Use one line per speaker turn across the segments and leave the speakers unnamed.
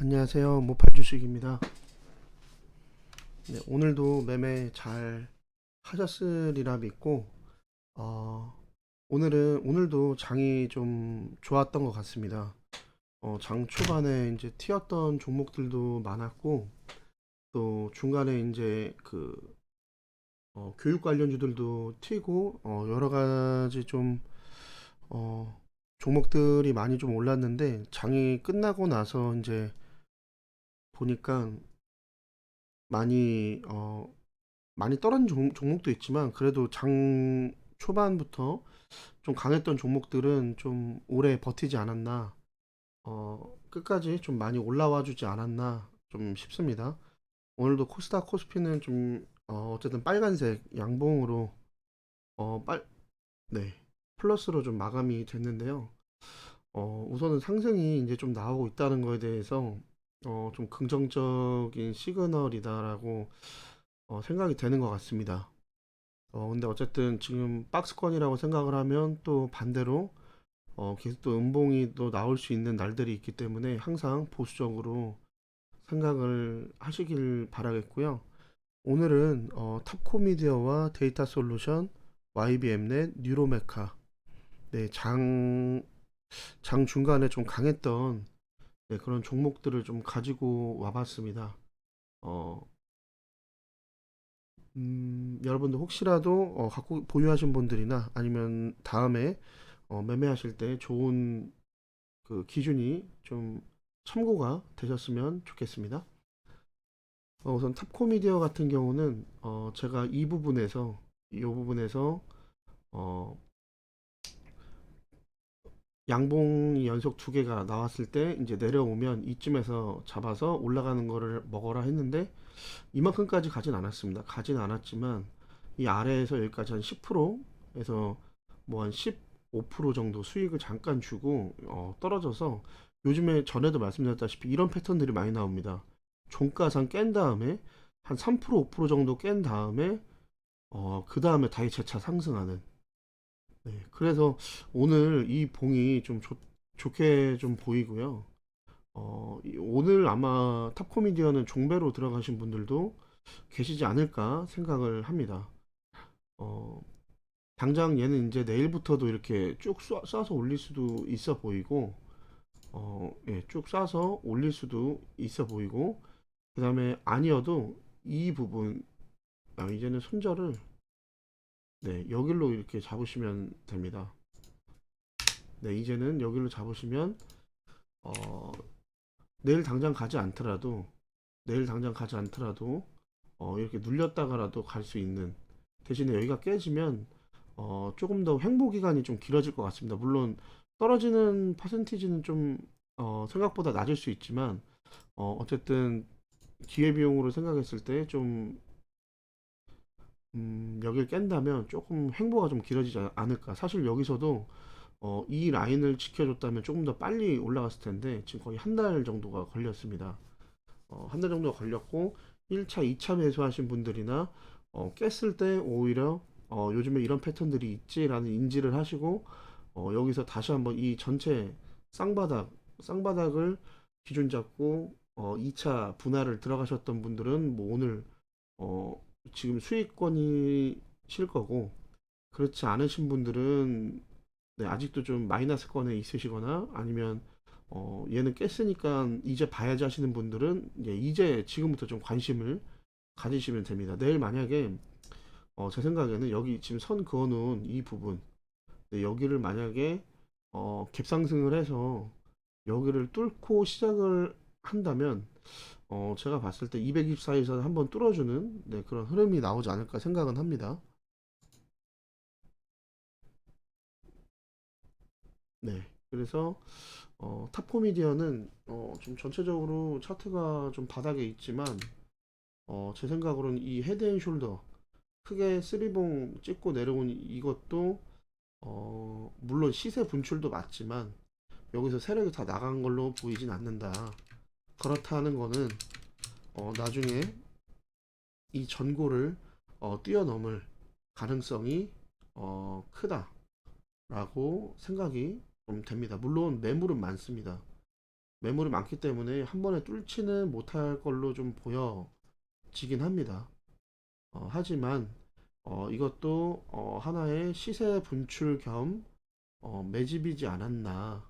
안녕하세요. 모팔주식입니다. 네, 오늘도 매매 잘 하셨으리라 믿고, 어, 오늘도 장이 좀 좋았던 것 같습니다. 장 초반에 이제 튀었던 종목들도 많았고, 또 중간에 이제 교육 관련주들도 튀고, 여러 가지 좀, 어, 종목들이 많이 좀 올랐는데, 장이 끝나고 나서 이제 보니까 많이, 많이 떨어진 종목도 있지만 그래도 장 초반부터 좀 강했던 종목들은 좀 오래 버티지 않았나, 끝까지 좀 많이 올라와 주지 않았나 좀 싶습니다. 오늘도 코스닥 코스피는 좀 어쨌든 빨간색 양봉으로 어, 빨, 네, 플러스로 좀 마감이 됐는데요. 우선은 상승이 이제 좀 나오고 있다는 거에 대해서 좀 긍정적인 시그널이다라고 생각이 되는 것 같습니다. 근데 어쨌든 지금 박스권이라고 생각을 하면 또 반대로 계속 또 음봉이 또 나올 수 있는 날들이 있기 때문에 항상 보수적으로 생각을 하시길 바라겠고요. 오늘은 탑코미디어와 데이터 솔루션, YBM넷, 뉴로메카, 네, 장 중간에 좀 강했던 네, 그런 종목들을 좀 가지고 와봤습니다. 어, 여러분들 혹시라도 갖고 보유하신 분들이나 아니면 다음에 매매하실 때 좋은 그 기준이 좀 참고가 되셨으면 좋겠습니다. 우선 탑코미디어 같은 경우는 제가 이 부분에서 어, 양봉 연속 두 개가 나왔을 때 이제 내려오면 이쯤에서 잡아서 올라가는 거를 먹어라 했는데 이만큼까지 가진 않았습니다. 가진 않았지만 이 아래에서 여기까지 한 10%에서 뭐 한 15% 정도 수익을 잠깐 주고 떨어져서 요즘에 전에도 말씀드렸다시피 이런 패턴들이 많이 나옵니다. 종가상 깬 다음에 한 3% 5% 정도 깬 다음에 그 다음에 다시 재차 상승하는. 네, 그래서 오늘 이 봉이 좀 좋게 좀 보이고요. 오늘 아마 탑코미디어는 종배로 들어가신 분들도 계시지 않을까 생각을 합니다. 어, 당장 얘는 이제 내일부터도 이렇게 쭉 쏴서 올릴 수도 있어 보이고, 예, 쭉 쏴서 올릴 수도 있어 보이고, 그 다음에 아니어도 이 부분, 이제는 손절을, 네, 여기로 이렇게 잡으시면 됩니다. 네, 이제는 여기로 잡으시면, 어, 내일 당장 가지 않더라도, 내일 당장 가지 않더라도, 이렇게 눌렸다가라도 갈 수 있는, 대신에 여기가 깨지면 조금 더 횡보 기간이 좀 길어질 것 같습니다. 물론 떨어지는 퍼센티지는 좀 생각보다 낮을 수 있지만 어쨌든 기회비용으로 생각했을 때 좀 여기를 깬다면 조금 횡보가 좀 길어지지 않을까. 사실 여기서도 이 라인을 지켜줬다면 조금 더 빨리 올라갔을 텐데 지금 거의 한 달 정도가 걸렸습니다. 한 달 정도가 걸렸고 1차, 2차 매수하신 분들이나 깼을 때 오히려 요즘에 이런 패턴들이 있지라는 인지를 하시고 여기서 다시 한번 이 전체 쌍바닥을 기준 잡고 2차 분할을 들어가셨던 분들은 뭐 오늘 어, 지금 수익권이 실 거고 그렇지 않으신 분들은 네, 아직도 좀 마이너스권에 있으시거나 아니면 얘는 깼으니까 이제 봐야지 하시는 분들은 이제 지금부터 좀 관심을 가지시면 됩니다. 내일 만약에 제 생각에는 여기 지금 선 그어놓은 이 부분 네, 여기를 만약에 갭상승을 해서 여기를 뚫고 시작을 한다면 제가 봤을 때 224에서 한번 뚫어주는 네, 그런 흐름이 나오지 않을까 생각은 합니다. 네, 그래서 탑코미디어는 좀 전체적으로 차트가 좀 바닥에 있지만 제 생각으로는 이 헤드앤숄더 크게 쓰리봉 찍고 내려온 이것도 물론 시세 분출도 맞지만 여기서 세력이 다 나간 걸로 보이진 않는다. 그렇다는 거는 나중에 이 전고를 뛰어넘을 가능성이 크다라고 생각이 좀 됩니다. 물론 매물은 많습니다. 매물이 많기 때문에 한 번에 뚫지는 못할 걸로 좀 보여지긴 합니다. 하지만 이것도 하나의 시세 분출 겸 매집이지 않았나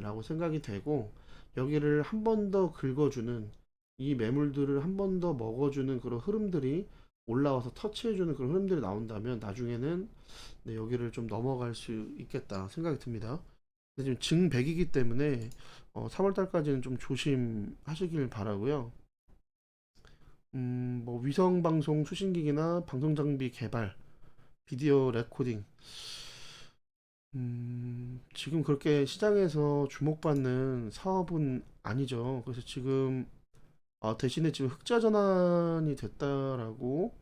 라고 생각이 되고, 여기를 한 번 더 긁어주는, 이 매물들을 한 번 더 먹어주는 그런 흐름들이 올라와서 터치해주는 그런 흐름들이 나온다면 나중에는 네, 여기를 좀 넘어갈 수 있겠다 생각이 듭니다. 근데 지금 증 100이기 때문에 3월 달까지는 좀 조심하시길 바라고요. 뭐 위성 방송 수신기기나 방송 장비 개발, 비디오 레코딩, 지금 그렇게 시장에서 주목받는 사업은 아니죠. 그래서 지금 대신에 지금 흑자 전환이 됐다라고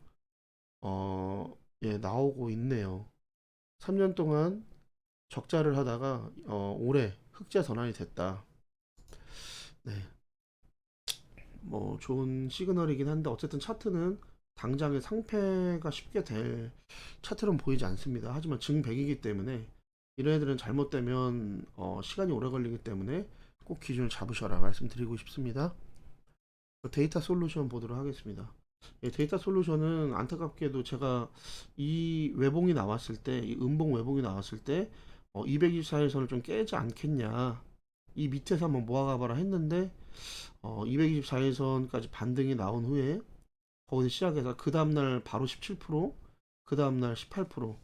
예, 나오고 있네요. 3년 동안 적자를 하다가 올해 흑자 전환이 됐다. 네, 뭐 좋은 시그널이긴 한데 어쨌든 차트는 당장의 상패가 쉽게 될 차트는 보이지 않습니다. 하지만 증100이기 때문에 이런 애들은 잘못되면 시간이 오래 걸리기 때문에 꼭 기준을 잡으셔라 말씀드리고 싶습니다. 데이터 솔루션 보도록 하겠습니다. 예, 데이터 솔루션은 안타깝게도 제가 이 외봉이 나왔을 때, 이 음봉 외봉이 나왔을 때 224일선을 좀 깨지 않겠냐, 이 밑에서 한번 모아가봐라 했는데 224일선까지 반등이 나온 후에 거기서 시작해서 그 다음날 바로 17%, 그 다음날 18%.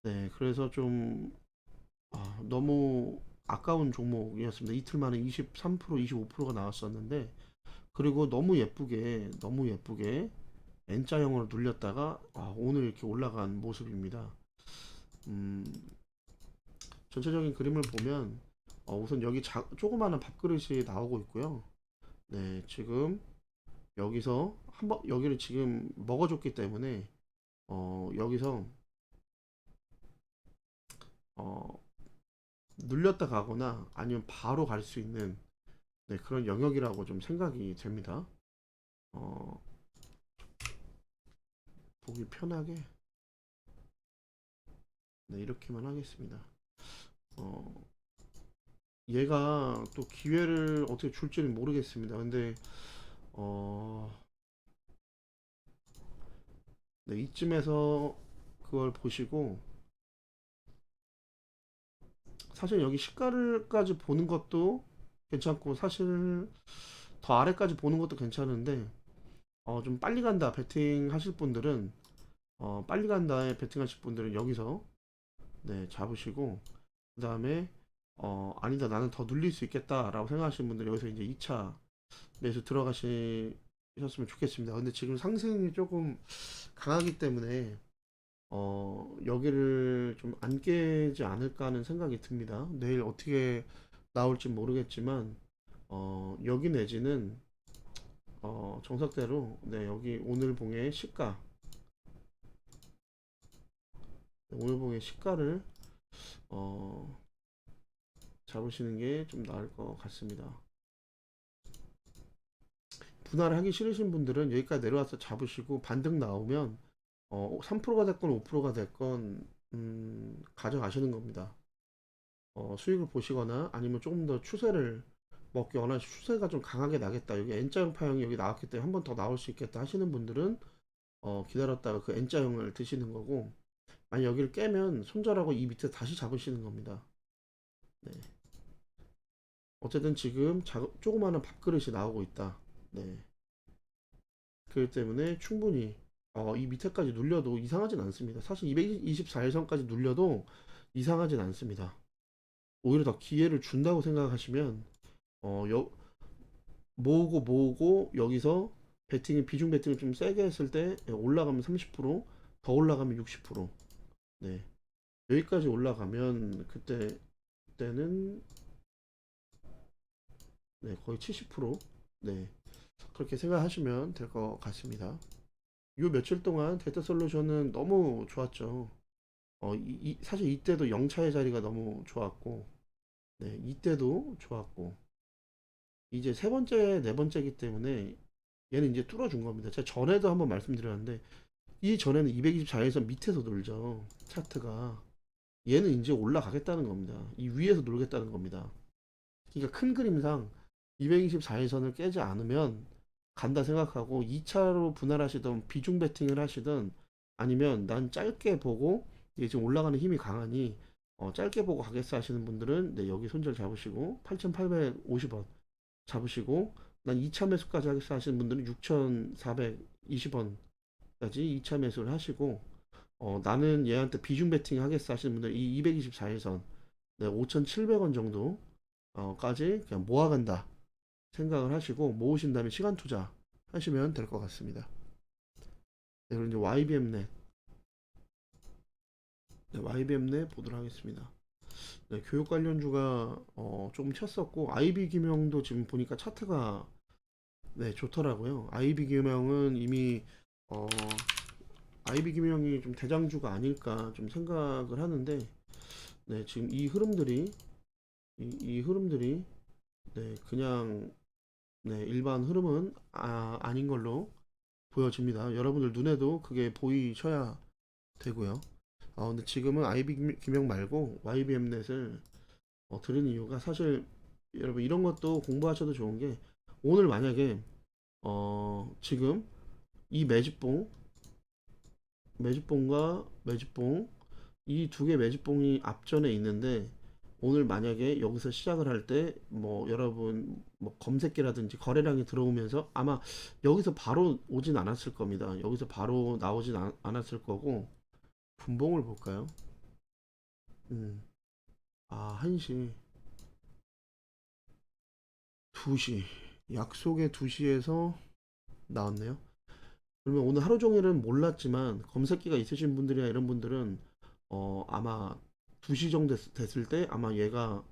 네, 그래서 좀 너무 아까운 종목이었습니다. 이틀 만에 23%, 25%가 나왔었는데, 그리고 너무 예쁘게 N자형으로 눌렸다가 오늘 이렇게 올라간 모습입니다. 음, 전체적인 그림을 보면 우선 여기 조그마한 밥그릇이 나오고 있고요. 네, 지금 여기서 한번 여기를 지금 먹어줬기 때문에 여기서 어, 눌렸다 가거나 아니면 바로 갈 수 있는 네, 그런 영역이라고 좀 생각이 됩니다. 어, 보기 편하게 네, 이렇게만 하겠습니다. 어, 얘가 또 기회를 어떻게 줄지는 모르겠습니다. 근데 어, 네, 이쯤에서 그걸 보시고 사실 여기 시가를까지 보는 것도 괜찮고, 사실 더 아래까지 보는 것도 괜찮은데 좀 빨리 간다 베팅 하실 분들은 빨리 간다에 베팅 하실 분들은 여기서 네, 잡으시고, 그 다음에 아니다 나는 더 눌릴 수 있겠다 라고 생각하시는 분들 여기서 이제 2차 매수 들어가셨으면 좋겠습니다. 근데 지금 상승이 조금 강하기 때문에 여기를 좀 안 깨지 않을까 하는 생각이 듭니다. 내일 어떻게 나올지 모르겠지만 여기 내지는 정석대로 네, 여기 오늘 봉의 시가, 오늘 봉의 시가를 어, 잡으시는 게 좀 나을 것 같습니다. 분할을 하기 싫으신 분들은 여기까지 내려와서 잡으시고 반등 나오면 3%가 됐건 5%가 됐건 가져가시는 겁니다. 수익을 보시거나 아니면 조금 더 추세를 먹기 원하시, 추세가 좀 강하게 나겠다, 여기 N자형 파형이 여기 나왔기 때문에 한 번 더 나올 수 있겠다 하시는 분들은 기다렸다가 그 N자형을 드시는 거고, 만약 여기를 깨면 손절하고 이 밑에 다시 잡으시는 겁니다. 네. 어쨌든 지금 조그마한 밥그릇이 나오고 있다. 네. 그렇기 때문에 충분히 이 밑에까지 눌려도 이상하진 않습니다. 사실 224일선까지 눌려도 이상하진 않습니다. 오히려 더 기회를 준다고 생각하시면 여, 모으고 여기서 비중 베팅을 좀 세게 했을 때 올라가면 30%, 더 올라가면 60%. 네. 여기까지 올라가면 그때는 네, 거의 70%. 네. 그렇게 생각하시면 될 것 같습니다. 요 며칠 동안 데이터 솔루션은 너무 좋았죠. 사실 이때도 영차의 자리가 너무 좋았고, 네, 이때도 좋았고, 이제 세 번째, 네 번째이기 때문에 얘는 이제 뚫어준 겁니다. 제가 전에도 한번 말씀드렸는데, 이 전에는 224에서 밑에서 놀죠. 차트가. 얘는 이제 올라가겠다는 겁니다. 이 위에서 놀겠다는 겁니다. 그러니까 큰 그림상 224일선을 깨지 않으면 간다 생각하고 2차로 분할하시던 비중 베팅을 하시든 아니면 난 짧게 보고 이게 지금 올라가는 힘이 강하니 짧게 보고 가겠어 하시는 분들은 네, 여기 손절 잡으시고 8,850원 잡으시고 난 2차 매수까지 하겠어 하시는 분들은 6,420원까지 2차 매수를 하시고 나는 얘한테 비중 베팅 하겠어 하시는 분들 이 224일선 네, 5,700원 정도 까지 그냥 모아간다 생각을 하시고 모으신 다음에 시간 투자 하시면 될 것 같습니다. 네, 그리고 이제 YBM넷, 네, YBM넷 보도록 하겠습니다. 네, 교육 관련주가 조금 튀었었고 IB 김형도 지금 보니까 차트가 네, 좋더라고요. IB 김형은 이미 어, IB 김형이 좀 대장주가 아닐까 좀 생각을 하는데 네, 지금 이 흐름들이 네, 그냥 네, 일반 흐름은 아닌 걸로 보여집니다. 여러분들 눈에도 그게 보이셔야 되고요. 근데 지금은 IB 김형 말고 YBM넷을 들은 이유가 사실 여러분 이런 것도 공부하셔도 좋은 게 오늘 만약에 지금 이 매집봉과 매집봉 이 두 개 매집봉이 앞전에 있는데 오늘 만약에 여기서 시작을 할 때 뭐 여러분 뭐 검색기라든지 거래량이 들어오면서 아마 여기서 바로 오진 않았을 겁니다. 여기서 바로 나오진 않았을 거고 분봉을 볼까요? 음. 1시, 2시. 약속의 2시에서 나왔네요. 그러면 오늘 하루 종일은 몰랐지만 검색기가 있으신 분들이나 이런 분들은 아마 2시 정도 됐을 때 아마 얘가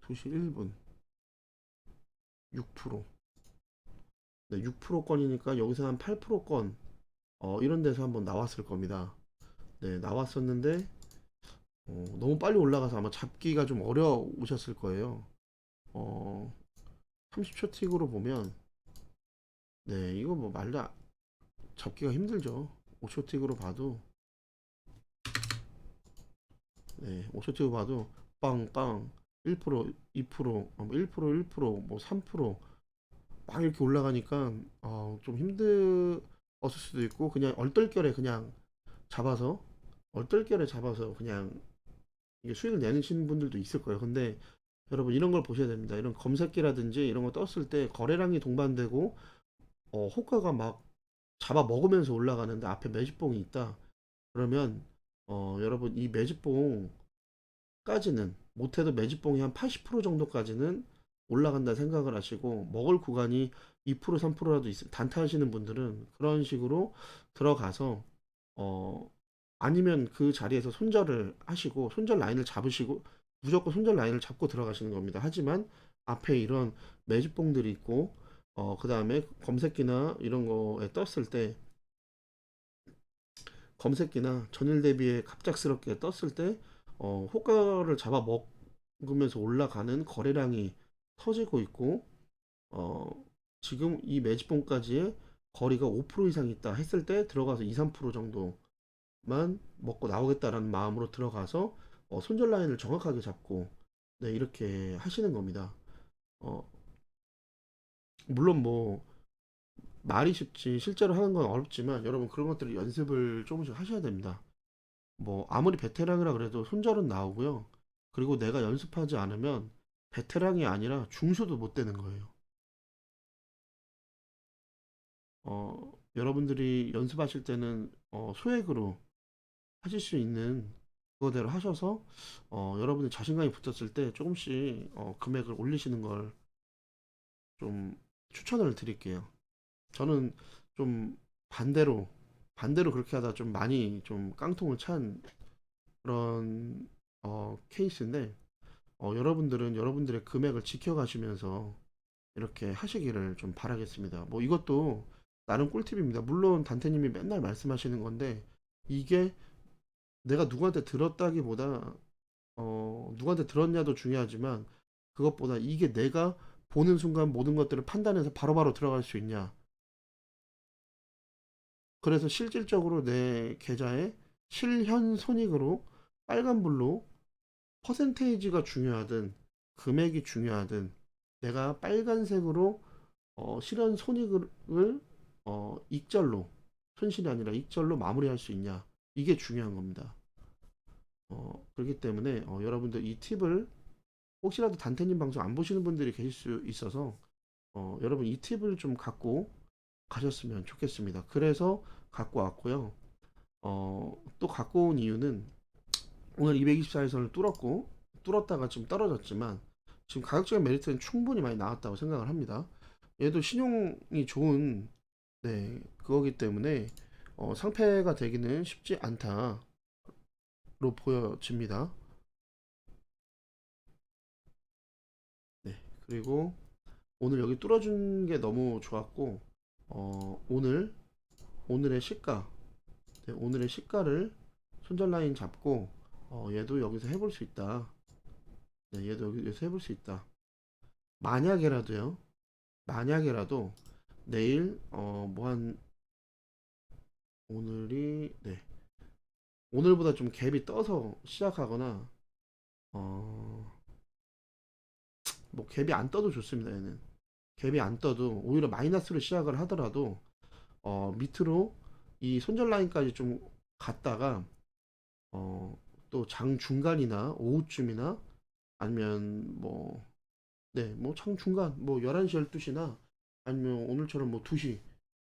2시 1분 6%. 네, 6%건이니까 여기서 한 8%건 이런 데서 한번 나왔을 겁니다. 네, 나왔었는데 너무 빨리 올라가서 아마 잡기가 좀 어려우셨을 거예요. 어, 30초 틱으로 보면 네, 이거 뭐 말도 잡기가 힘들죠. 5초 틱으로 봐도 네, 5초 틱으로 봐도 빵빵 1%, 2%, 1%, 1%, 뭐 3%막 이렇게 올라가니까 좀 힘들었을 수도 있고 그냥 얼떨결에 잡아서 그냥 이게 수익을 내시는 분들도 있을 거예요. 근데 여러분 이런 걸 보셔야 됩니다. 이런 검색기라든지 이런 거 떴을 때 거래량이 동반되고 호가가 막 잡아 먹으면서 올라가는데 앞에 매집봉이 있다. 그러면 여러분 이 매집봉까지는 못해도 매집봉이 한 80% 정도까지는 올라간다 생각을 하시고 먹을 구간이 2% 3%라도 단타하시는 분들은 그런 식으로 들어가서 어 아니면 그 자리에서 손절을 하시고 손절 라인을 잡으시고 무조건 손절 라인을 잡고 들어가시는 겁니다. 하지만 앞에 이런 매집봉들이 있고 그 다음에 검색기나 이런 거에 떴을 때 검색기나 전일 대비에 갑작스럽게 떴을 때 호가를 잡아먹으면서 올라가는 거래량이 터지고 있고 어, 지금 이 매집봉까지의 거리가 5% 이상 있다 했을 때 들어가서 2, 3% 정도만 먹고 나오겠다라는 마음으로 들어가서 손절 라인을 정확하게 잡고 네, 이렇게 하시는 겁니다. 어, 물론 뭐 말이 쉽지 실제로 하는 건 어렵지만 여러분 그런 것들을 연습을 조금씩 하셔야 됩니다. 뭐 아무리 베테랑이라 그래도 손절은 나오고요. 그리고 내가 연습하지 않으면 베테랑이 아니라 중수도 못 되는 거예요. 여러분들이 연습하실 때는 소액으로 하실 수 있는 그거대로 하셔서 여러분이 자신감이 붙었을 때 조금씩 금액을 올리시는 걸 좀 추천을 드릴게요. 저는 좀 반대로 그렇게 하다 좀 많이 좀 깡통을 찬 그런 케이스인데 여러분들은 여러분들의 금액을 지켜가시면서 이렇게 하시기를 좀 바라겠습니다. 뭐 이것도 나름 꿀팁입니다. 물론 단테님이 맨날 말씀하시는 건데 이게 내가 누구한테 들었다기보다 누구한테 들었냐도 중요하지만 그것보다 이게 내가 보는 순간 모든 것들을 판단해서 바로바로 들어갈 수 있냐. 그래서 실질적으로 내 계좌에 실현 손익으로 빨간불로 퍼센테이지가 중요하든 금액이 중요하든 내가 빨간색으로 실현 손익을 익절로, 손실이 아니라 익절로 마무리할 수 있냐, 이게 중요한 겁니다. 그렇기 때문에 여러분들 이 팁을 혹시라도 단테님 방송 안 보시는 분들이 계실 수 있어서 여러분 이 팁을 좀 갖고 가셨으면 좋겠습니다. 그래서 갖고 왔고요. 또 갖고 온 이유는 오늘 224일선을 뚫었다가 지금 떨어졌지만 지금 가격적인 메리트는 충분히 많이 나왔다고 생각을 합니다. 얘도 신용이 좋은, 네, 그거기 때문에 상패가 되기는 쉽지 않다로 보여집니다. 네, 그리고 오늘 여기 뚫어준 게 너무 좋았고 오늘의 시가, 네, 오늘의 시가를 손절 라인 잡고 얘도 여기서 해볼 수 있다. 네, 얘도 여기서 해볼 수 있다. 만약에라도요. 만약에라도 내일 뭐 한 오늘이, 네, 오늘보다 좀 갭이 떠서 시작하거나 어 뭐 갭이 안 떠도 좋습니다. 얘는 갭이 안 떠도 오히려 마이너스로 시작을 하더라도 밑으로 이 손절 라인까지 좀 갔다가 또 장 중간이나 오후쯤이나 아니면 뭐, 네, 뭐 장 중간 뭐 11시 12시나 아니면 오늘처럼 뭐 2시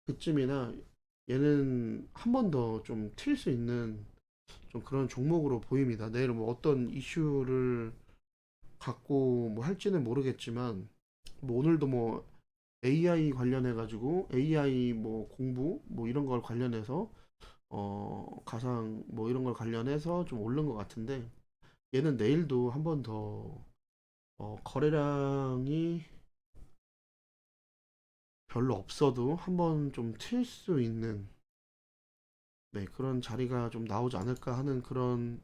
그쯤이나 얘는 한 번 더 좀 튈 수 있는 좀 그런 종목으로 보입니다. 내일 뭐 어떤 이슈를 갖고 뭐 할지는 모르겠지만 뭐 오늘도 뭐 AI 관련해 가지고 AI 뭐 공부 뭐 이런 걸 관련해서 가상 뭐 이런 걸 관련해서 좀 오른 것 같은데 얘는 내일도 한 번 더 거래량이 별로 없어도 한 번 좀 튈 수 있는, 네, 그런 자리가 좀 나오지 않을까 하는 그런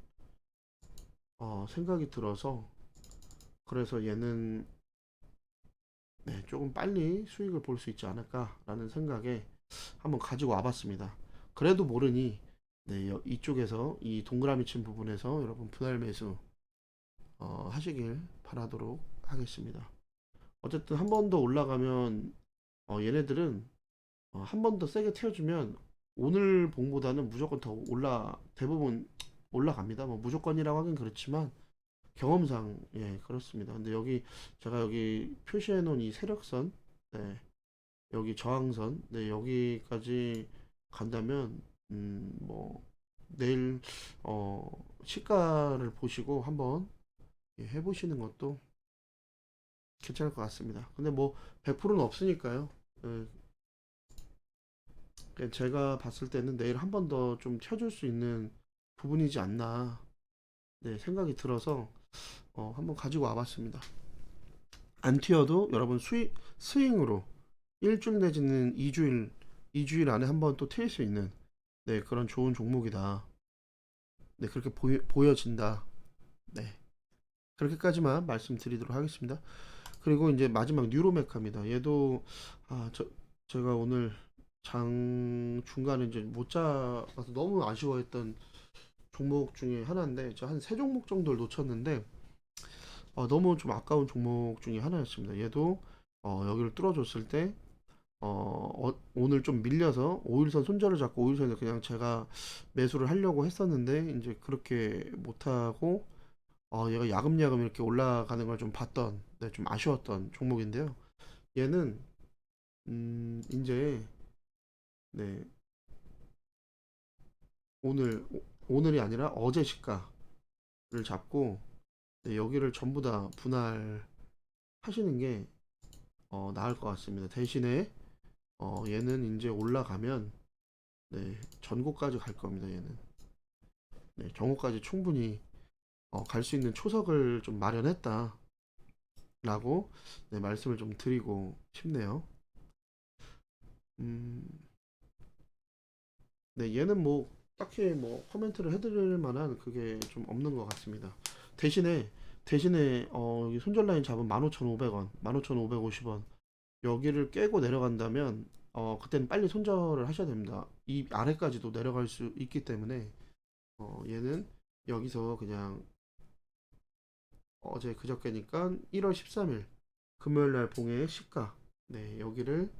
생각이 들어서 그래서 얘는, 네, 조금 빨리 수익을 볼 수 있지 않을까라는 생각에 한번 가지고 와봤습니다. 그래도 모르니, 네, 이쪽에서 이 동그라미 친 부분에서 여러분 분할 매수 하시길 바라도록 하겠습니다. 어쨌든 한 번 더 올라가면 얘네들은 한 번 더 세게 튀어주면 오늘 봉보다는 무조건 더 대부분 올라갑니다. 뭐 무조건이라고 하긴 그렇지만 경험상, 예, 그렇습니다. 근데 여기 제가 여기 표시해 놓은 이 세력선, 네, 여기 저항선, 네, 여기까지 간다면 뭐 내일 어 시가를 보시고 한번, 예, 해보시는 것도 괜찮을 것 같습니다. 근데 뭐 100%는 없으니까요. 예, 그냥 제가 봤을 때는 내일 한 번 더 좀 켜줄 수 있는 부분이지 않나, 네, 생각이 들어서 한번 가지고 와봤습니다. 안 튀어도 여러분 스윙으로 일주일 내지는 2주일 안에 한 번 또 튈 수 있는, 네, 그런 좋은 종목이다. 네, 그렇게 보여진다. 네, 그렇게까지만 말씀드리도록 하겠습니다. 그리고 이제 마지막 뉴로메카입니다. 얘도 제가 오늘 장 중간에 이제 못 잡아서 너무 아쉬워했던 종목 중에 하나인데 저 한 세 종목 정도를 놓쳤는데 너무 좀 아까운 종목 중에 하나였습니다. 얘도 여기를 뚫어줬을 때 오늘 좀 밀려서 5일선 손절을 잡고 5일선에 그냥 제가 매수를 하려고 했었는데 이제 그렇게 못하고 얘가 야금야금 이렇게 올라가는 걸 좀 봤던, 네, 좀 아쉬웠던 종목인데요. 얘는 이제, 네, 오늘이 아니라 어제 시가를 잡고, 네, 여기를 전부 다 분할하시는 게 나을 것 같습니다. 대신에 얘는 이제 올라가면, 네, 전고까지 갈 겁니다. 얘는, 네, 전고까지 충분히 갈 수 있는 초석을 좀 마련했다라고, 네, 말씀을 좀 드리고 싶네요. 음, 네, 얘는 뭐 딱히 뭐 코멘트를 해드릴 만한 그게 좀 없는 것 같습니다. 대신에 여기 손절 라인 잡은 15,500원, 15,550원 여기를 깨고 내려간다면 그때는 빨리 손절을 하셔야 됩니다. 이 아래까지도 내려갈 수 있기 때문에 얘는 여기서 그냥 어제 그저께니까 1월 13일 금요일 날 봉의 시가. 네, 여기를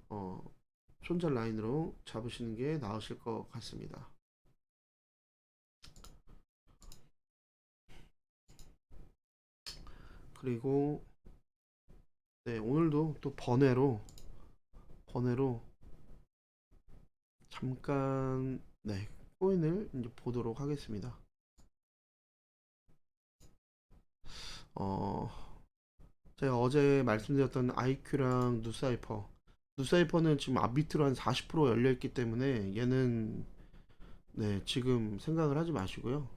어, 손절 라인으로 잡으시는 게 나으실 것 같습니다. 그리고 네, 오늘도 또 번외로 잠깐 네, 코인을 이제 보도록 하겠습니다. 어, 제가 어제 말씀드렸던 IQ랑 누사이퍼는 지금 앞밑으로 한 40% 열려 있기 때문에 얘는 네, 지금 생각을 하지 마시고요.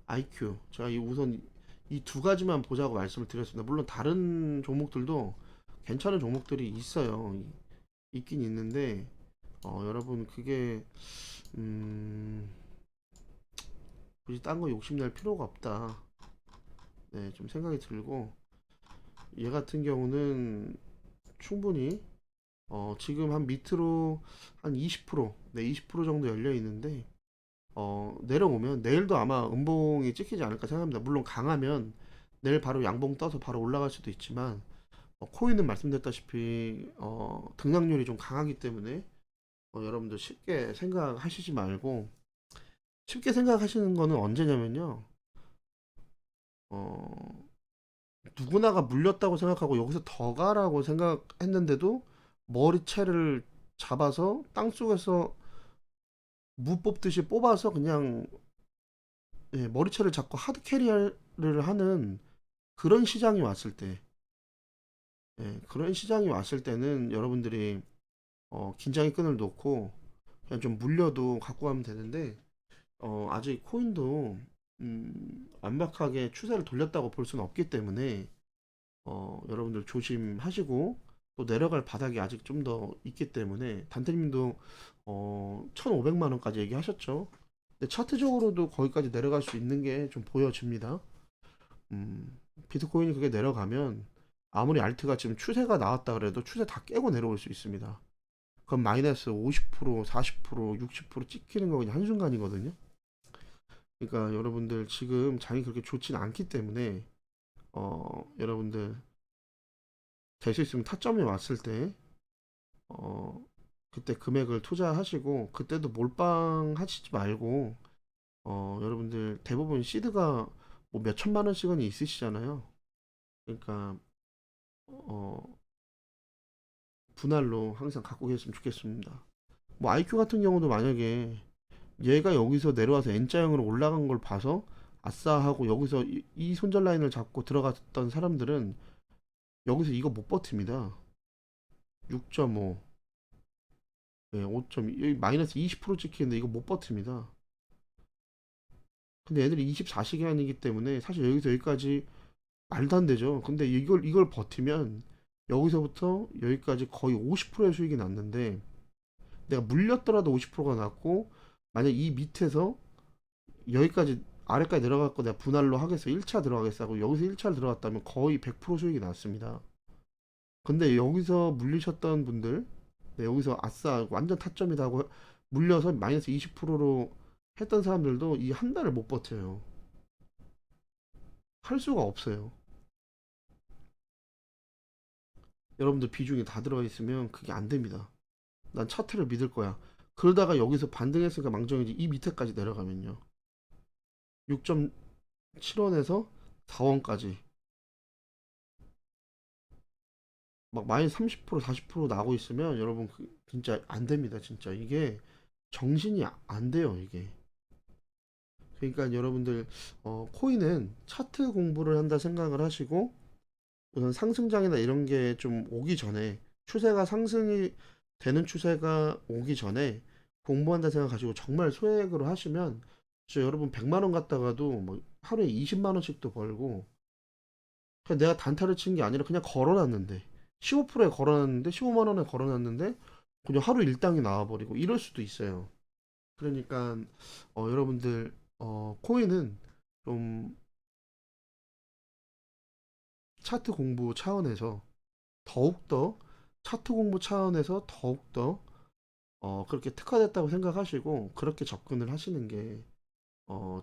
IQ 제가 우선 이 두 가지만 보자고 말씀을 드렸습니다. 물론 다른 종목들도 괜찮은 종목들이 있어요. 있긴 있는데 여러분 그게 음, 굳이 딴 거 욕심낼 필요가 없다. 네, 좀 생각이 들고 얘 같은 경우는 충분히 지금 한 밑으로 한 20%, 네, 20% 정도 열려 있는데 내려오면 내일도 아마 음봉이 찍히지 않을까 생각합니다. 물론 강하면 내일 바로 양봉 떠서 바로 올라갈 수도 있지만 코인은 말씀드렸다시피 등락률이 좀 강하기 때문에 여러분들 쉽게 생각하시지 말고 쉽게 생각하시는 거는 언제냐면요. 어, 누구나가 물렸다고 생각하고 여기서 더 가라고 생각했는데도 머리채를 잡아서 땅속에서 무 뽑듯이 뽑아서 그냥 예, 머리채를 잡고 하드 캐리를 하는 그런 시장이 왔을 때, 예, 그런 시장이 왔을 때는 여러분들이 긴장의 끈을 놓고 그냥 좀 물려도 갖고 가면 되는데 아직 코인도 완벽하게 추세를 돌렸다고 볼 수는 없기 때문에 여러분들 조심하시고 또 내려갈 바닥이 아직 좀 더 있기 때문에 단테님도 1,500만 원까지 얘기하셨죠. 근데 차트적으로도 거기까지 내려갈 수 있는 게 좀 보여집니다. 비트코인이 그게 내려가면 아무리 알트가 지금 추세가 나왔다 그래도 추세 다 깨고 내려올 수 있습니다. 그럼 마이너스 50%, 40%, 60% 찍히는 거 그냥 한순간이거든요. 그러니까 여러분들 지금 장이 그렇게 좋진 않기 때문에 여러분들 될 수 있으면 타점이 왔을 때 어, 그때 금액을 투자하시고 그때도 몰빵 하시지 말고 여러분들 대부분 시드가 뭐 몇 천만 원씩은 있으시잖아요. 그러니까 어, 분할로 항상 갖고 계셨으면 좋겠습니다. 뭐 IQ 같은 경우도 만약에 얘가 여기서 내려와서 N자형으로 올라간 걸 봐서 아싸 하고 여기서 이 손절 라인을 잡고 들어갔던 사람들은 여기서 이거 못 버팁니다. 6.5, 네, 5.2, 여기 마이너스 20% 찍히는데 이거 못 버팁니다. 근데 애들이 24시간이기 때문에 사실 여기서 여기까지 말도 안 되죠. 근데 이걸 버티면 여기서부터 여기까지 거의 50%의 수익이 났는데 내가 물렸더라도 50%가 났고 만약 이 밑에서 여기까지 아래까지 내려갔고 내가 분할로 하겠어 1차 들어가겠어 하고 여기서 1차를 들어갔다면 거의 100% 수익이 났습니다. 근데 여기서 물리셨던 분들 네, 여기서 아싸 완전 타점이다 하고 물려서 마이너스 20%로 했던 사람들도 이 한 달을 못 버텨요. 할 수가 없어요. 여러분들 비중이 다 들어가 있으면 그게 안 됩니다. 난 차트를 믿을 거야. 그러다가 여기서 반등했으니까 망정이지 이 밑에까지 내려가면요. 6.7원에서 4원까지 막 마이너스 30% 40% 나고 있으면 여러분 진짜 안 됩니다. 진짜 이게 정신이 안 돼요. 이게. 그러니까 여러분들 코인은 차트 공부를 한다 생각을 하시고 우선 상승장이나 이런 게 좀 오기 전에 추세가 상승이 되는 추세가 오기 전에 공부한다 생각하시고 정말 소액으로 하시면 진짜 여러분 100만 원 갖다가도 뭐 하루에 20만 원씩도 벌고 그냥 내가 단타를 친 게 아니라 그냥 걸어놨는데 15%에 걸어놨는데 15만 원에 걸어놨는데 그냥 하루 일당이 나와버리고 이럴 수도 있어요. 그러니까 여러분들 코인은 좀 차트 공부 차원에서 더욱더 차트 공부 차원에서 더욱더 그렇게 특화됐다고 생각하시고 그렇게 접근을 하시는 게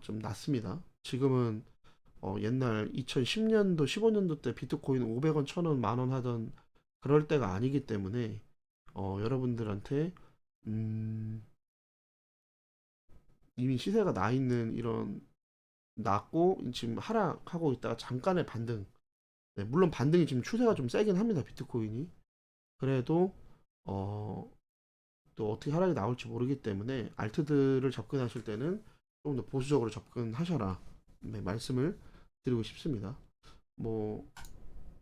좀 낫습니다. 지금은 옛날 2010년도, 15년도 때 비트코인 500원, 1000원, 만원 하던 그럴 때가 아니기 때문에 여러분들한테 음, 이미 시세가 나 있는 이런 낮고 지금 하락하고 있다가 잠깐의 반등. 네, 물론 반등이 지금 추세가 좀 세긴 합니다. 비트코인이. 그래도 어, 또 어떻게 하락이 나올지 모르기 때문에 알트들을 접근하실 때는 조금 더 보수적으로 접근하셔라. 네, 말씀을 드리고 싶습니다. 뭐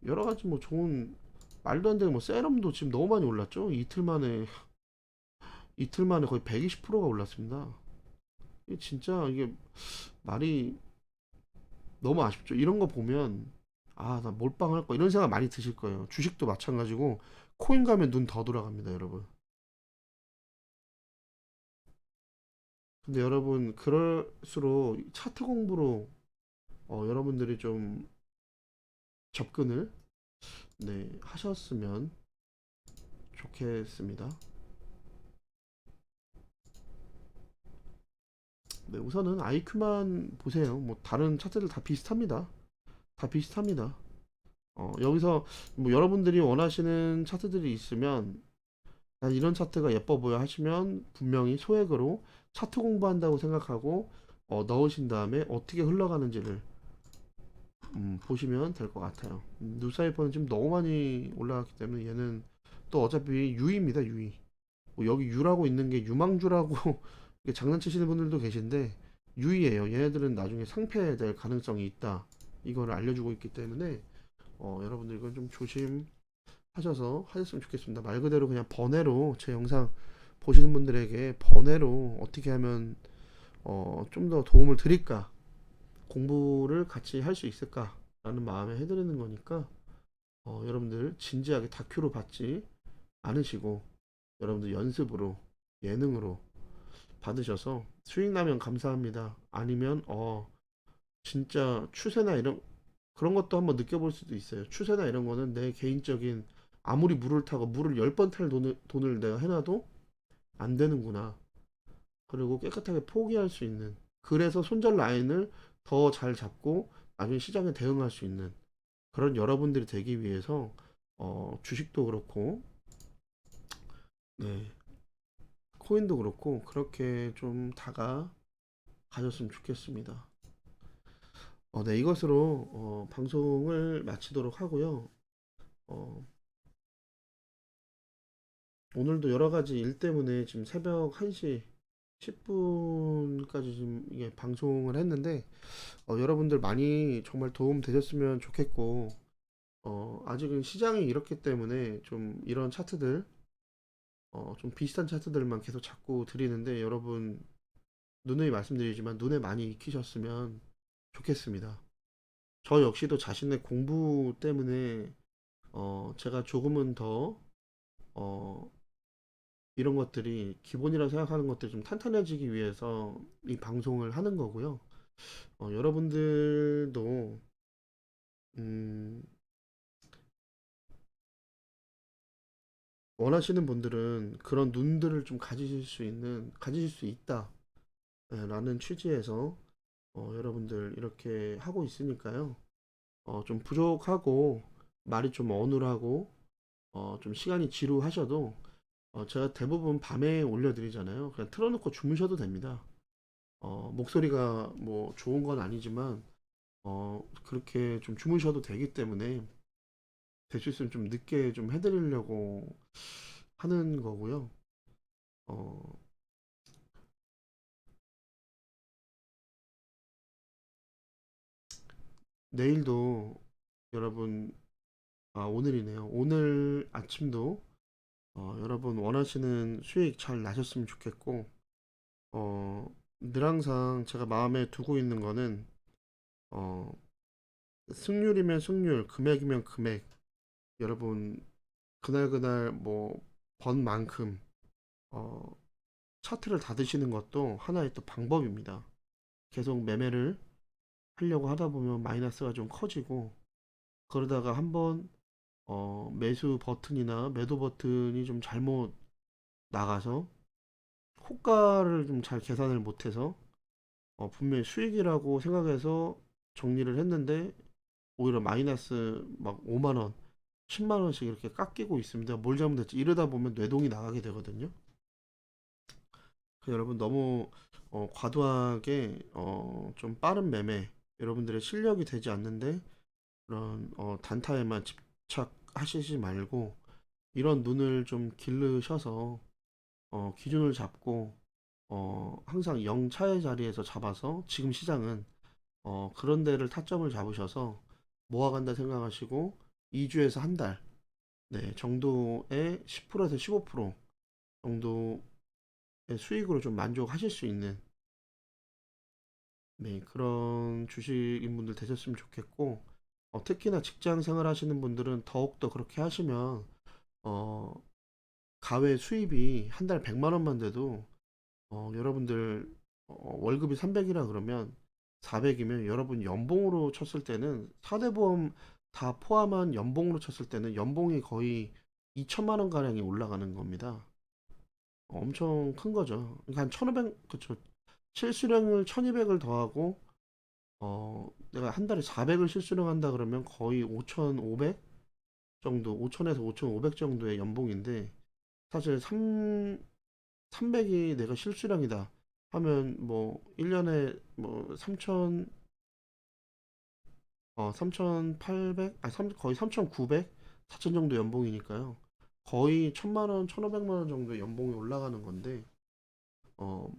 여러 가지 뭐 좋은 말도 안 되는 뭐 세럼도 지금 너무 많이 올랐죠. 이틀 만에 거의 120%가 올랐습니다. 이게 진짜 이게 말이 너무 아쉽죠. 이런 거 보면 아, 나 몰빵할 거 이런 생각 많이 드실 거예요. 주식도 마찬가지고 코인 가면 눈 더 돌아갑니다, 여러분. 근데 여러분 그럴수록 차트 공부로 여러분들이 좀 접근을 네, 하셨으면 좋겠습니다. 네, 우선은 IQ만 보세요. 뭐 다른 차트들 다 비슷합니다. 다 비슷합니다. 여기서 뭐 여러분들이 원하시는 차트들이 있으면 난 이런 차트가 예뻐 보여 하시면 분명히 소액으로 차트 공부한다고 생각하고 넣으신 다음에 어떻게 흘러가는지를 보시면 될 것 같아요. 누사이퍼는 지금 너무 많이 올라갔기 때문에 얘는 또 어차피 유입니다, 유이. 뭐 여기 유라고 있는 게 유망주라고 이렇게 장난치시는 분들도 계신데 유이예요. 얘네들은 나중에 상폐될 가능성이 있다. 이거를 알려주고 있기 때문에 여러분들 이건 좀 조심하셔서 하셨으면 좋겠습니다. 말 그대로 그냥 번외로 제 영상 보시는 분들에게 번외로 어떻게 하면 좀 더 도움을 드릴까 공부를 같이 할 수 있을까라는 마음에 해드리는 거니까 여러분들 진지하게 다큐로 받지 않으시고 여러분들 연습으로 예능으로 받으셔서 수익 나면 감사합니다. 아니면 진짜 추세나 이런 그런 것도 한번 느껴볼 수도 있어요. 추세나 이런 거는 내 개인적인 아무리 물을 타고 물을 10번 탈 돈을 내가 해놔도 안 되는구나. 그리고 깨끗하게 포기할 수 있는 그래서 손절 라인을 더 잘 잡고 나중에 시장에 대응할 수 있는 그런 여러분들이 되기 위해서 주식도 그렇고 네, 코인도 그렇고 그렇게 좀 다가 가졌으면 좋겠습니다. 네, 이것으로 방송을 마치도록 하고요. 어, 오늘도 여러 가지 일 때문에 지금 새벽 1시 10분까지 지금 이게 방송을 했는데 여러분들 많이 정말 도움 되셨으면 좋겠고 아직은 시장이 이렇기 때문에 좀 이런 차트들 좀 비슷한 차트들만 계속 자꾸 드리는데 여러분 누누이 말씀드리지만 눈에 많이 익히셨으면 좋겠습니다. 저 역시도 자신의 공부 때문에 제가 조금은 더 어, 이런 것들이 기본이라고 생각하는 것들이 좀 탄탄해지기 위해서 이 방송을 하는 거고요. 여러분들도 음, 원하시는 분들은 그런 눈들을 좀 가지실 수 있다. 라는 취지에서 여러분들 이렇게 하고 있으니까요. 좀 부족하고 말이 좀 어눌하고 좀 시간이 지루하셔도 제가 대부분 밤에 올려드리잖아요. 그냥 틀어놓고 주무셔도 됩니다. 목소리가 뭐 좋은 건 아니지만 그렇게 좀 주무셔도 되기 때문에 될 수 있으면 좀 늦게 좀 해드리려고 하는 거고요. 어, 내일도 여러분 오늘이네요. 오늘 아침도 여러분 원하시는 수익 잘 나셨으면 좋겠고 늘 항상 제가 마음에 두고 있는 거는 어, 승률이면 승률, 금액이면 금액. 여러분 그날그날 뭐 번 만큼 어, 차트를 닫으시는 것도 하나의 또 방법입니다. 계속 매매를 하려고 하다 보면 마이너스가 좀 커지고 그러다가 한번 매수 버튼이나 매도 버튼이 좀 잘못 나가서 호가를 좀 잘 계산을 못해서 분명히 수익이라고 생각해서 정리를 했는데 오히려 마이너스 막 5만 원, 10만 원씩 이렇게 깎이고 있습니다. 뭘 잘못했지? 이러다 보면 뇌동이 나가게 되거든요. 여러분 너무 과도하게 좀 빠른 매매, 여러분들의 실력이 되지 않는데 그런 단타에만 집착하시지 말고 이런 눈을 좀 기르셔서 기준을 잡고 항상 0차의 자리에서 잡아서 지금 시장은 그런 데를 타점을 잡으셔서 모아간다 생각하시고 2주에서 한 달, 네, 정도의 10%에서 15% 정도의 수익으로 좀 만족하실 수 있는, 네, 그런 주식인 분들 되셨으면 좋겠고, 특히나 직장 생활 하시는 분들은 더욱더 그렇게 하시면 어, 가외 수입이 한 달 100만 원만 돼도 여러분들 월급이 300이라 그러면 400이면 여러분 연봉으로 쳤을 때는 4대 보험 다 포함한 연봉으로 쳤을 때는 연봉이 거의 2천만 원 가량이 올라가는 겁니다. 엄청 큰 거죠. 그러니까 한 1,500, 그쵸. 실수령을 1,200을 더하고 내가 한 달에 400을 실수령 한다 그러면 거의 5,500 정도, 5,000에서 5,500 정도의 연봉인데 사실 300이 내가 실수령이다 하면 뭐 1년에 뭐 3천 3,800 아니 거의 3,900 4천 정도 연봉이니까요. 거의 1,000만 원, 1,500만 원 정도 연봉이 올라가는 건데 어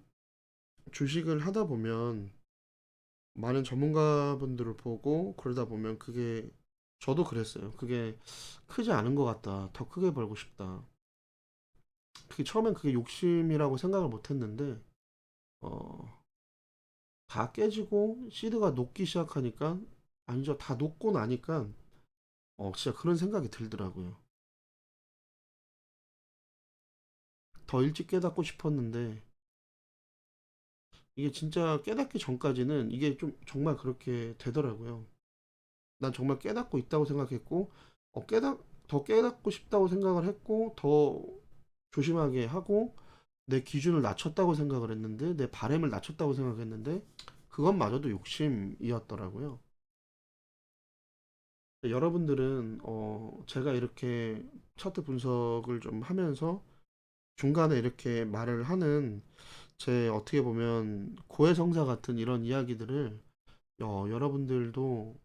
주식을 하다 보면 많은 전문가분들을 보고 그러다 보면 그게 저도 그랬어요. 그게 크지 않은 것 같다. 더 크게 벌고 싶다. 그게 처음엔 그게 욕심이라고 생각을 못 했는데 어 다 깨지고 시드가 녹기 시작하니까 아니죠. 다 녹고 나니까 진짜 그런 생각이 들더라고요. 더 일찍 깨닫고 싶었는데 이게 진짜 깨닫기 전까지는 이게 좀 정말 그렇게 되더라고요. 난 정말 깨닫고 있다고 생각했고 더 깨닫고 싶다고 생각을 했고 더 조심하게 하고 내 기준을 낮췄다고 생각을 했는데 내 바램을 낮췄다고 생각했는데 그것마저도 욕심이었더라고요. 여러분들은 제가 이렇게 차트 분석을 좀 하면서 중간에 이렇게 말을 하는 제 어떻게 보면 고해성사 같은 이런 이야기들을 여러분들도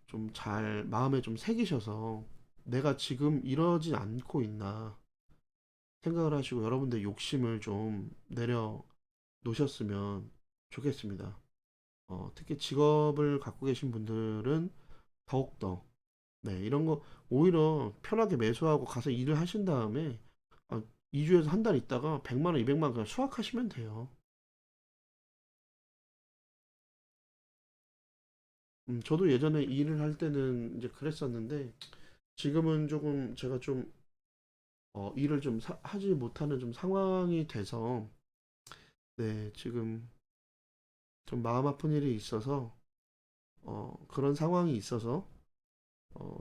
좀 잘 마음에 좀 새기셔서 내가 지금 이러지 않고 있나 생각을 하시고 여러분들 욕심을 좀 내려 놓으셨으면 좋겠습니다. 특히 직업을 갖고 계신 분들은 더욱더 네, 이런 거 오히려 편하게 매수하고 가서 일을 하신 다음에 2주에서 한 달 있다가 100만 원, 200만 원 그냥 수확하시면 돼요. 저도 예전에 일을 할 때는 이제 그랬었는데 지금은 조금 제가 좀 일을 좀 하지 못하는 좀 상황이 돼서 네, 지금 좀 마음 아픈 일이 있어서 그런 상황이 있어서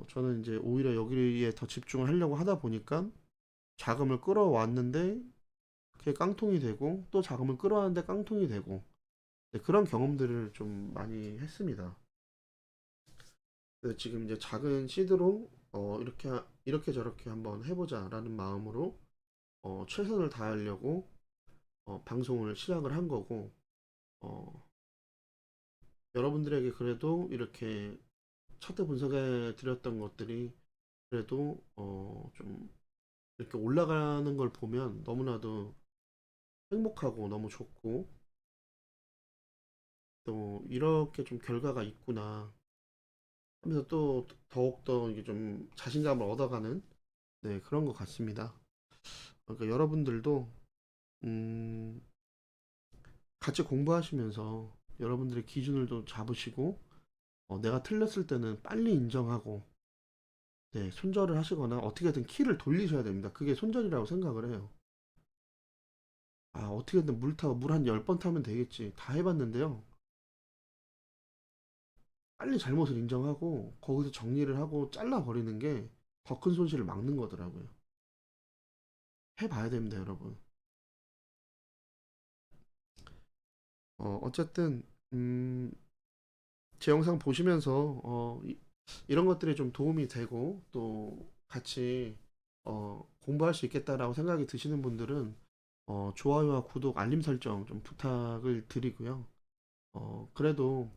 저는 이제 오히려 여기에 더 집중을 하려고 하다 보니까 자금을 끌어왔는데 그게 깡통이 되고 또 자금을 끌어왔는데 깡통이 되고 네, 그런 경험들을 좀 많이 했습니다. 그래서 지금 이제 작은 시드로 이렇게 저렇게 한번 해보자라는 마음으로 최선을 다하려고 방송을 시작을 한 거고 어, 여러분들에게 그래도 이렇게 차트 분석해 드렸던 것들이 그래도 좀 이렇게 올라가는 걸 보면 너무나도 행복하고 너무 좋고 또 이렇게 좀 결과가 있구나 하면서 또 더욱더 이게 좀 자신감을 얻어가는 네, 그런 것 같습니다. 그러니까 여러분들도 음, 같이 공부하시면서 여러분들의 기준을 좀 잡으시고 내가 틀렸을 때는 빨리 인정하고 네, 손절을 하시거나 어떻게든 키를 돌리셔야 됩니다. 그게 손절이라고 생각을 해요. 어떻게든 물 한 10번 타면 되겠지. 다 해봤는데요. 빨리 잘못을 인정하고 거기서 정리를 하고 잘라버리는 게 더 큰 손실을 막는 거더라고요. 해봐야 됩니다, 여러분. 어쨌든 음, 제 영상 보시면서 이런 것들이 좀 도움이 되고 또 같이 공부할 수 있겠다라고 생각이 드시는 분들은 좋아요와 구독, 알림 설정 좀 부탁을 드리고요. 그래도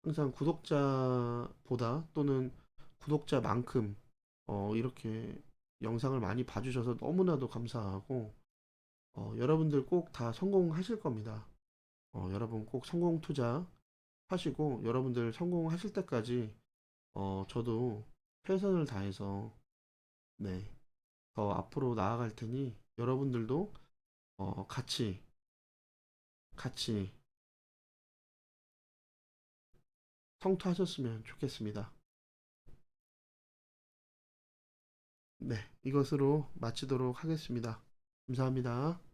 항상 구독자보다 또는 구독자만큼 이렇게 영상을 많이 봐주셔서 너무나도 감사하고 여러분들 꼭 다 성공하실 겁니다. 여러분 꼭 성공 투자 하시고 여러분들 성공하실 때까지 저도 최선을 다해서 네, 더 앞으로 나아갈 테니 여러분들도 같이 성투하셨으면 좋겠습니다. 네, 이것으로 마치도록 하겠습니다. 감사합니다.